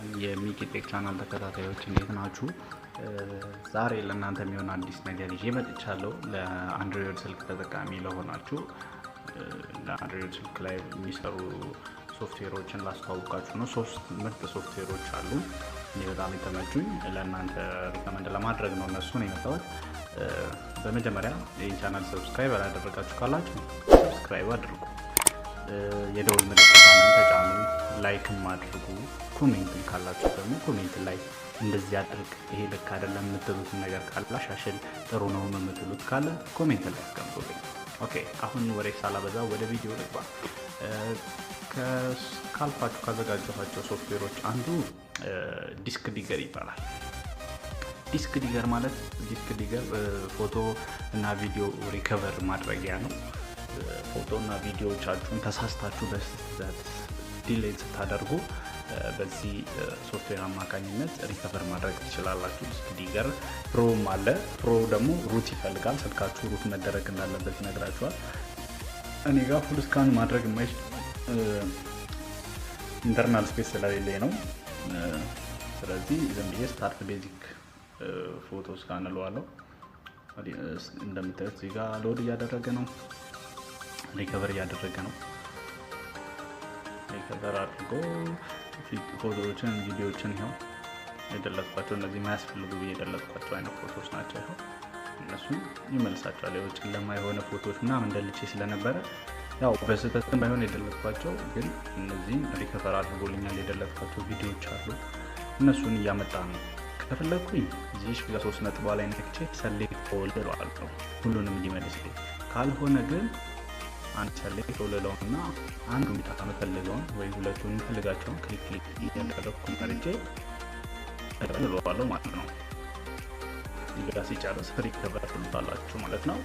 ሰላም የሚኪቴክ ቻናል ተከታታዮች እንዴት ናችሁ? ዛሬ ለእናንተ የሚሆን አዲስ ነገር ይዤ መጥቻለሁ። ለአንድሮይድ ስልክ ተጠቃሚ ለሆናችሁ ለአንድሮይድ ስልክ ላይ የሚሰሩ ሶፍትዌሮችን ላስተዋውቃችሁ ነው። 3 ምርጥ ሶፍትዌሮች አሉ። እኔ በጣም የተመቹኝ ለእናንተ ሪከመንድ ለማድረግ ነው እነሱን የመጣሁት። በመጀመሪያ ይህን ቻናል ሰብስክራይብ ያላደረጋችሁ ካላችሁ ሰብስክራይብ አድርጉ። የደወል ምልክቱን ተጫኑ፣ ላይክም አድርጉ። ኮሜንት ካላችሁ ደግሞ ኮሜንት ላይ እንደዚህ አድርግ፣ ይሄ ልክ አይደለም የምትሉትን ነገር ካለ አሻሽል፣ ጥሩ ነው የምትሉት ካለ ኮሜንት ላይ አስቀምጡልኝ። ኦኬ፣ አሁን ወሬ ሳላበዛ ወደ ቪዲዮ ልግባ። ካልኳችሁ ካዘጋጀኋቸው ሶፍትዌሮች አንዱ ዲስክ ዲገር ይባላል። ዲስክ ዲገር ማለት ፎቶ እና ቪዲዮ ሪከቨር ማድረጊያ ነው። ፎቶ እና ቪዲዮዎቻችሁን ተሳስታችሁ በስህተት ዲሌት ስታደርጉ በዚህ ሶፍትዌር አማካኝነት ሪከቨር ማድረግ ትችላላችሁ። ዲስክ ዲገር ፕሮም አለ። ፕሮ ደግሞ ሩት ይፈልጋል። ስልካችሁ ሩት መደረግ እንዳለበት ይነግራችኋል። እኔ ጋር ፉል ስካን ማድረግ የማይችል ኢንተርናል ስፔስ ስለሌለኝ ነው። ስለዚህ ዝም ብዬ ስታርት ቤዚክ ፎቶ ስካን እለዋለሁ። እንደምታዩት እዚህ ጋር ሎድ እያደረገ ነው፣ ሪከቨር እያደረገ ነው። ሪከቨር አድርጎ ፎቶዎችን ቪዲዮዎችን ይኸው የደለትኳቸው እነዚህ የማያስፈልጉ ብዬ የደለትኳቸው አይነት ፎቶዎች ናቸው። ይኸው እነሱን ይመልሳቸዋል። ይኸው ጨለማ የሆነ ፎቶዎች ምናምን እንደልቼ ስለነበረ ያው በስህተትም ባይሆን የደለትኳቸው ግን እነዚህን ሪከቨር አድርጎልኛል። የደለትኳቸው ቪዲዮዎች አሉ፣ እነሱን እያመጣ ነው። ከፈለኩኝ እዚህ ጋር 3 ነጥብ ላይ ነክቼ ሰሌክት ኦል እለዋለሁ ሁሉንም እንዲመልስልኝ። ካልሆነ ግን አንድ ሰሌክት ኦል እለውና አንዱን ብቻ የምፈልገውን ወይ ሁለቱን የምፈልጋቸውን ክሊክ እያደረኩ መርጬ እለዋለሁ ማለት ነው። እዚህ ጋር ሲጨርስ ሪከቨር ትሉታላችሁ ማለት ነው።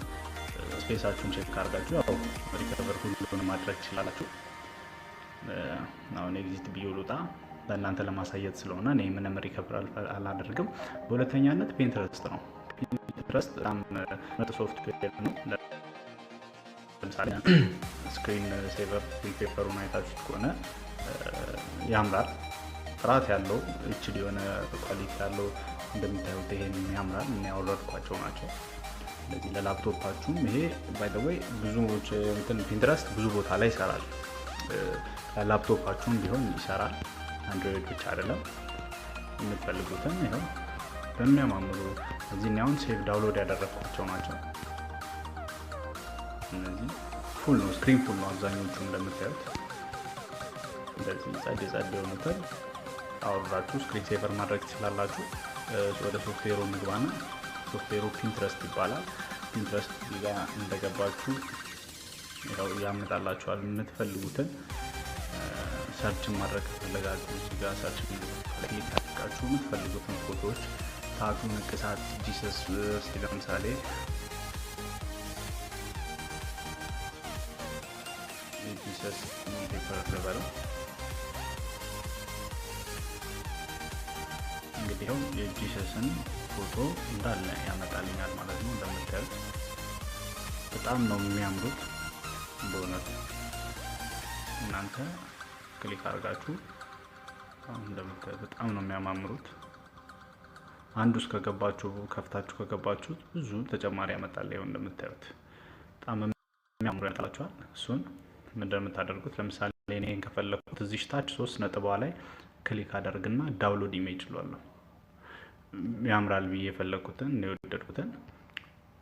ስፔሳችሁን ቼክ አድርጋችሁ ያው ሪከቨር ሁሉንም ማድረግ ትችላላችሁ። አሁን ኤግዚት ብዬ ልውጣ ለእናንተ ለማሳየት ስለሆነ እኔ ምንም ሪከቨር አላደርግም። በሁለተኛነት ፒንትረስት ነው። ፒንትረስት በጣም ምርጥ ሶፍትዌር ነው። ለምሳሌ ስክሪን ሴቨር ፔፐሩን አይታችሁት ከሆነ ያምራል፣ ጥራት ያለው ኤችዲ የሆነ ኳሊቲ ያለው እንደምታዩት ይሄን ያምራል። እና ያወረድኳቸው ናቸው። ስለዚህ ለላፕቶፓችሁም ይሄ ባይ ዘ ዌይ ብዙዎች ፒንትረስት ብዙ ቦታ ላይ ይሰራል። ላፕቶፓችሁም ቢሆን ይሰራል፣ አንድሮይድ ብቻ አይደለም። የምትፈልጉትን ይኸው በሚያማምሩ እዚህ አሁን ሴቭ ዳውንሎድ ያደረግኳቸው ናቸው። እነዚህ ፉል ነው፣ ስክሪን ፉል ነው አብዛኞቹ እንደምታዩት። እንደዚህ ጸድ የሆኑትን አውርዳችሁ ስክሪን ሴቨር ማድረግ ትችላላችሁ። ወደ ሶፍትዌሩ ምግባና ሶፍትዌሩ ፒንትረስት ይባላል። ፒንትረስት እዚህ ጋር እንደገባችሁ ያው ያመጣላችኋል የምትፈልጉትን ሰርችን ማድረግ ከፈለጋችሁ እዚህ ጋር ሰርች ክሊክ አድርጋችሁ የምትፈልጉትን ፎቶዎች ታቱ፣ ንቅሳት፣ ጂሰስ ለምሳሌ ጂሰስ ፔፐር ለበለው እንግዲህ ይኸው የጂሰስን ፎቶ እንዳለ ያመጣልኛል ማለት ነው። እንደምታዩት በጣም ነው የሚያምሩት በእውነት። እናንተ ክሊክ አድርጋችሁ እንደምታዩት በጣም ነው የሚያማምሩት። አንዱ ውስጥ ከፍታችሁ ከገባችሁ ብዙ ተጨማሪ ያመጣል። ይኸው እንደምታዩት በጣም የሚያምሩ ያመጣላችኋል። እሱን ምን እንደምታደርጉት ለምሳሌ እኔን ከፈለኩት እዚህ ታች 3 ነጥብ ላይ ክሊክ አደርግና ዳውንሎድ ኢሜጅ እለዋለሁ። ያምራል ብዬ የፈለኩትን የወደድኩትን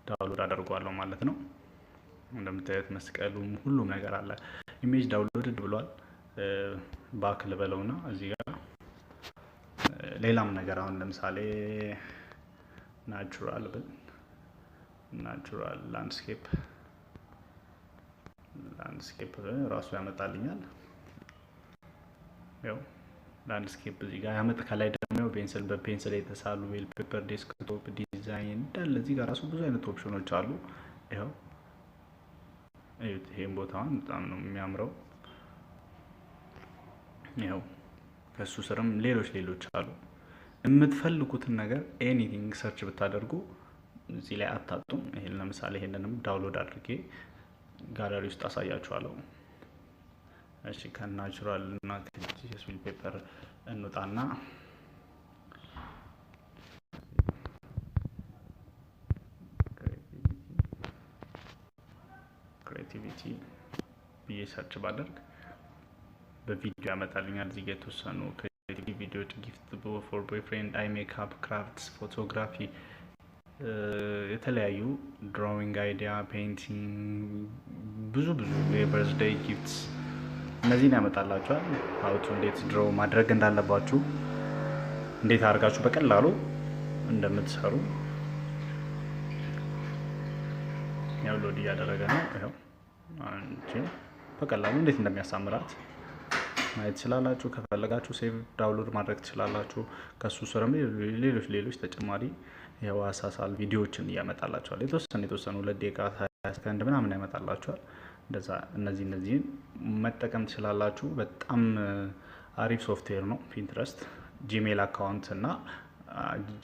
ዳውንሎድ አደርጓለሁ ማለት ነው። እንደምታዩት መስቀሉም ሁሉም ነገር አለ። ኢሜጅ ዳውንሎድ ብሏል። ባክ ልበለውና እዚህ ጋር ሌላም ነገር አሁን ለምሳሌ ናቹራል ላንድስኬፕ ራሱ ያመጣልኛል። ያው ላንድስኬፕ እዚህ ጋር ያመጣ። ከላይ ደግሞ በፔንስል የተሳሉ ዌልፔፐር፣ ዴስክቶፕ ዲዛይን እንዳለ እዚህ ጋር ራሱ ብዙ አይነት ኦፕሽኖች አሉ። ይኸው ይሄን ቦታውን በጣም ነው የሚያምረው። ይኸው ከሱ ስርም ሌሎች አሉ። የምትፈልጉትን ነገር ኤኒቲንግ ሰርች ብታደርጉ እዚህ ላይ አታጡም። ይሄን ለምሳሌ ይሄንንም ዳውንሎድ አድርጌ ጋለሪ ውስጥ አሳያችኋለሁ። እሺ ከናቹራል እና ከጂሰስ ፔፐር እንውጣና ክሬቲቪቲ ብዬ ሰርች ባደርግ በቪዲዮ ያመጣልኛል። እዚህ ጋር የተወሰኑ ክሬቲቪቲ ቪዲዮዎች፣ ጊፍት ፎር ቦይፍሬንድ፣ አይ ሜካፕ፣ ክራፍትስ፣ ፎቶግራፊ፣ የተለያዩ ድሮዊንግ አይዲያ፣ ፔይንቲንግ፣ ብዙ የበርዝዴይ ጊፍትስ እነዚህን ያመጣላችኋል። ሀውቱ እንዴት ድሮ ማድረግ እንዳለባችሁ፣ እንዴት አድርጋችሁ በቀላሉ እንደምትሰሩ ያው ሎድ እያደረገ ነው። ይኸው አንቺ በቀላሉ እንዴት እንደሚያሳምራት ማየት ትችላላችሁ። ከፈለጋችሁ ሴቭ ዳውንሎድ ማድረግ ትችላላችሁ። ከሱ ስርም ሌሎች ተጨማሪ የዋሳሳል ቪዲዮዎችን እያመጣላችኋል። የተወሰኑ 2 ደቂቃ 20 ሰከንድ ምናምን ያመጣላችኋል። እንደዛ እነዚህን መጠቀም ትችላላችሁ። በጣም አሪፍ ሶፍትዌር ነው ፒንትረስት። ጂሜል አካውንት እና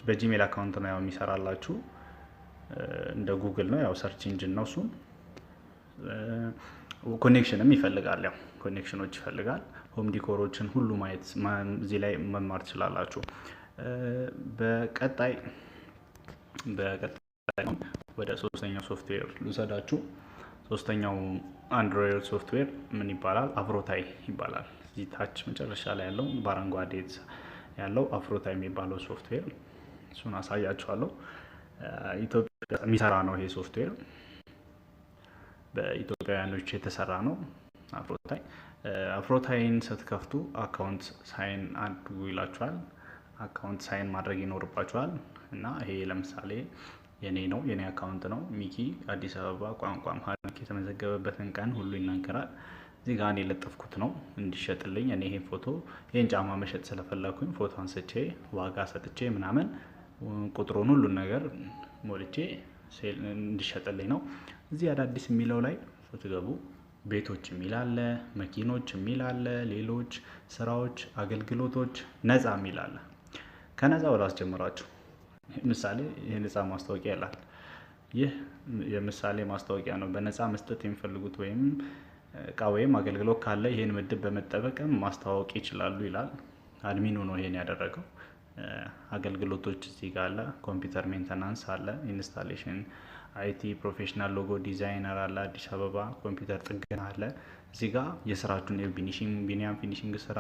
በጂሜል አካውንት ነው ያው የሚሰራላችሁ። እንደ ጉግል ነው ያው ሰርች ኢንጂን ነው። እሱም ኮኔክሽንም ይፈልጋል፣ ያው ኮኔክሽኖች ይፈልጋል። ሆም ዲኮሮችን ሁሉ ማየት እዚህ ላይ መማር ትችላላችሁ። በቀጣይ ወደ ሶስተኛው ሶፍትዌር ልውሰዳችሁ። ሶስተኛው አንድሮይድ ሶፍትዌር ምን ይባላል? አፍሮታይ ይባላል። እዚህ ታች መጨረሻ ላይ ያለው በአረንጓዴ ያለው አፍሮታይ የሚባለው ሶፍትዌር እሱን አሳያችኋለሁ። ኢትዮጵያ የሚሰራ ነው ይሄ ሶፍትዌር፣ በኢትዮጵያውያኖች የተሰራ ነው። አፍሮታይን ስትከፍቱ አካውንት ሳይን አድርጉ ይላችኋል። አካውንት ሳይን ማድረግ ይኖርባችኋል። እና ይሄ ለምሳሌ የኔ ነው፣ የኔ አካውንት ነው። ሚኪ አዲስ አበባ ቋንቋ መሀል የተመዘገበበትን ቀን ሁሉ ይናገራል። እዚህ ጋር እኔ የለጠፍኩት ነው እንዲሸጥልኝ። እኔ ይሄን ጫማ መሸጥ ስለፈለኩኝ ፎቶ አንስቼ ዋጋ ሰጥቼ ምናምን ቁጥሩን ሁሉን ነገር ሞልቼ እንዲሸጥልኝ ነው። እዚህ አዳዲስ የሚለው ላይ ስትገቡ ቤቶች የሚል አለ፣ መኪኖች የሚል አለ፣ ሌሎች ስራዎች፣ አገልግሎቶች፣ ነፃ የሚል አለ። ከነፃ ወደ አስጀምራችሁ ምሳሌ የነፃ ማስታወቂያ ይላል። ይህ የምሳሌ ማስታወቂያ ነው። በነፃ መስጠት የሚፈልጉት ወይም እቃ ወይም አገልግሎት ካለ ይህን ምድብ በመጠቀም ማስተዋወቅ ይችላሉ ይላል። አድሚኑ ነው ይሄን ያደረገው። አገልግሎቶች እዚህ ጋር አለ። ኮምፒውተር ሜንተናንስ አለ፣ ኢንስታሌሽን፣ አይቲ ፕሮፌሽናል፣ ሎጎ ዲዛይነር አለ፣ አዲስ አበባ ኮምፒውተር ጥገና አለ። እዚህ ጋር የስራችሁን ቢኒያም ፊኒሽንግ ስራ፣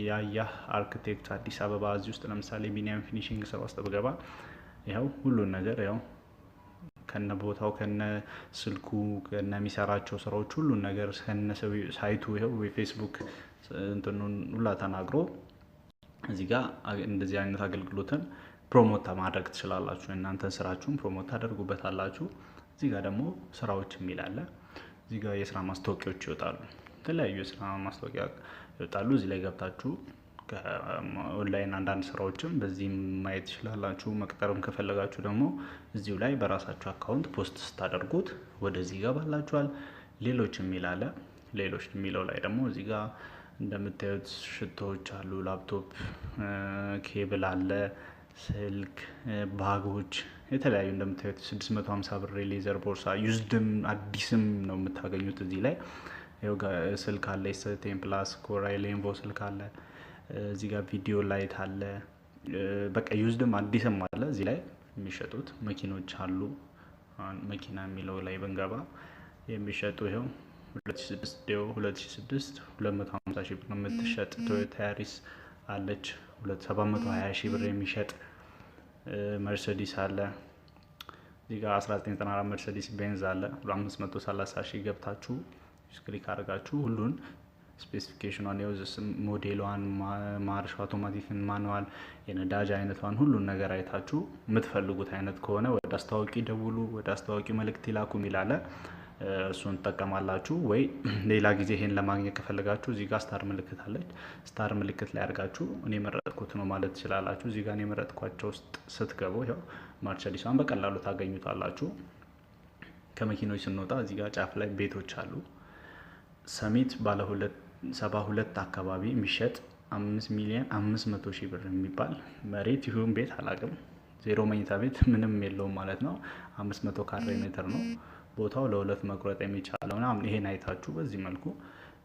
ያያህ አርክቴክት አዲስ አበባ። እዚህ ውስጥ ለምሳሌ ቢኒያም ፊኒሽንግ ስራ ውስጥ ብገባ ይኸው ሁሉን ነገር ያው ከነ ቦታው ከነ ስልኩ ከነ የሚሰራቸው ስራዎች ሁሉን ነገር ከነ ሳይቱ ይኸው የፌስቡክ እንትኑን ሁላ ተናግሮ እዚህ ጋር እንደዚህ አይነት አገልግሎትን ፕሮሞት ማድረግ ትችላላችሁ። እናንተ ስራችሁን ፕሮሞት ታደርጉበታላችሁ። እዚህ ጋር ደግሞ ስራዎች የሚል አለ። እዚህ ጋር የስራ ማስታወቂያዎች ይወጣሉ። የተለያዩ የስራ ማስታወቂያ ይወጣሉ። እዚህ ላይ ገብታችሁ ኦንላይን አንዳንድ ስራዎችም በዚህ ማየት ትችላላችሁ። መቅጠርም ከፈለጋችሁ ደግሞ እዚሁ ላይ በራሳችሁ አካውንት ፖስት ስታደርጉት ወደዚህ ይገባላችኋል። ሌሎች የሚል አለ። ሌሎች የሚለው ላይ ደግሞ እዚህ ጋር እንደምታዩት ሽቶዎች አሉ፣ ላፕቶፕ፣ ኬብል አለ፣ ስልክ፣ ባጎች የተለያዩ እንደምታዩት 650 ብር ሌዘር ቦርሳ ዩዝድም አዲስም ነው የምታገኙት። እዚህ ላይ ስልክ አለ፣ S10 ፕላስ ኮራይ ሌንቮ ስልክ አለ። እዚህ ጋር ቪዲዮ ላይት አለ። በቃ ዩዝድም አዲስም አለ። እዚህ ላይ የሚሸጡት መኪኖች አሉ። መኪና የሚለው ላይ ብንገባ የሚሸጡ ይኸው 2006 250 ሺህ ብር የምትሸጥ ቶዮታ ያሪስ አለች። 720 ሺህ ብር የሚሸጥ መርሴዲስ አለ። እዚህ ጋር 1994 መርሴዲስ ቤንዝ አለ። 530 ሺህ ገብታችሁ ክሊክ አድርጋችሁ ሁሉን ስፔሲፊኬሽኗን ሞዴሏን፣ ማርሽ፣ አውቶማቲክን፣ ማኑዋል፣ የነዳጅ አይነቷን ሁሉን ነገር አይታችሁ የምትፈልጉት አይነት ከሆነ ወደ አስታዋቂ ደውሉ፣ ወደ አስታዋቂ መልእክት ይላኩ የሚላለ እሱን ትጠቀማላችሁ። ወይ ሌላ ጊዜ ይሄን ለማግኘት ከፈለጋችሁ እዚህ ጋር ስታር ምልክት አለች። ስታር ምልክት ላይ አድርጋችሁ እኔ የመረጥኩት ነው ማለት ትችላላችሁ። እዚህ ጋር እኔ የመረጥኳቸው ውስጥ ስትገቡ ይኸው መርሴዲሷን በቀላሉ ታገኙታላችሁ። ከመኪኖች ስንወጣ እዚህ ጋር ጫፍ ላይ ቤቶች አሉ። ሰሚት ባለ 72 አካባቢ የሚሸጥ 5,500,000 ብር የሚባል መሬት ይሁን ቤት አላውቅም፣ 0 መኝታ ቤት ምንም የለውም ማለት ነው። 500 ካሬ ሜትር ነው ቦታው፣ ለሁለት መቁረጥ የሚቻለው ምናምን። ይሄን አይታችሁ በዚህ መልኩ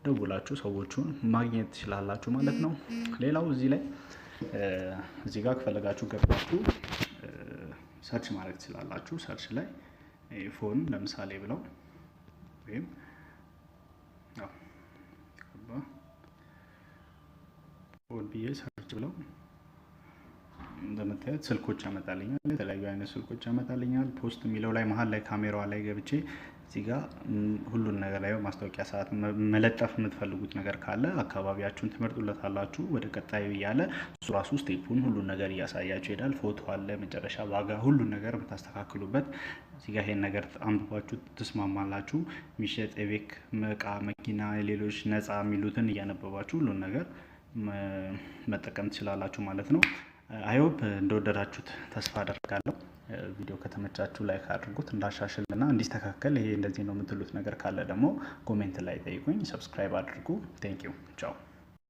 ደውላችሁ ሰዎቹን ማግኘት ትችላላችሁ ማለት ነው። ሌላው እዚህ ጋር ከፈለጋችሁ ገብታችሁ ሰርች ማድረግ ትችላላችሁ። ሰርች ላይ ፎን ለምሳሌ ብለው ወይም ፎን ብዬ ሰርች ብለው እንደምታዩት ስልኮች ያመጣልኛል። የተለያዩ አይነት ስልኮች ያመጣልኛል። ፖስት የሚለው ላይ መሀል ላይ ካሜራዋ ላይ ገብቼ እዚህ ጋር ሁሉን ነገር ላይ ማስታወቂያ ሰዓት መለጠፍ የምትፈልጉት ነገር ካለ አካባቢያችሁን ትመርጡለታላችሁ። ወደ ቀጣዩ እያለ እሱ ራሱ ስቴፑን ሁሉን ነገር እያሳያችሁ ይሄዳል። ፎቶ አለ፣ መጨረሻ ዋጋ፣ ሁሉን ነገር የምታስተካክሉበት እዚህ ጋር ይሄን ነገር አንብባችሁ ትስማማላችሁ። የሚሸጥ የቤት እቃ፣ መኪና፣ ሌሎች ነፃ የሚሉትን እያነበባችሁ ሁሉን ነገር መጠቀም ትችላላችሁ ማለት ነው። አይሆፕ እንደወደዳችሁት ተስፋ አደርጋለሁ። ቪዲዮ ከተመቻችሁ ላይክ አድርጉት። እንዳሻሽልና እንዲስተካከል ይሄ እንደዚህ ነው የምትሉት ነገር ካለ ደግሞ ኮሜንት ላይ ጠይቁኝ። ሰብስክራይብ አድርጉ። ቴንክ ዩ ቻው።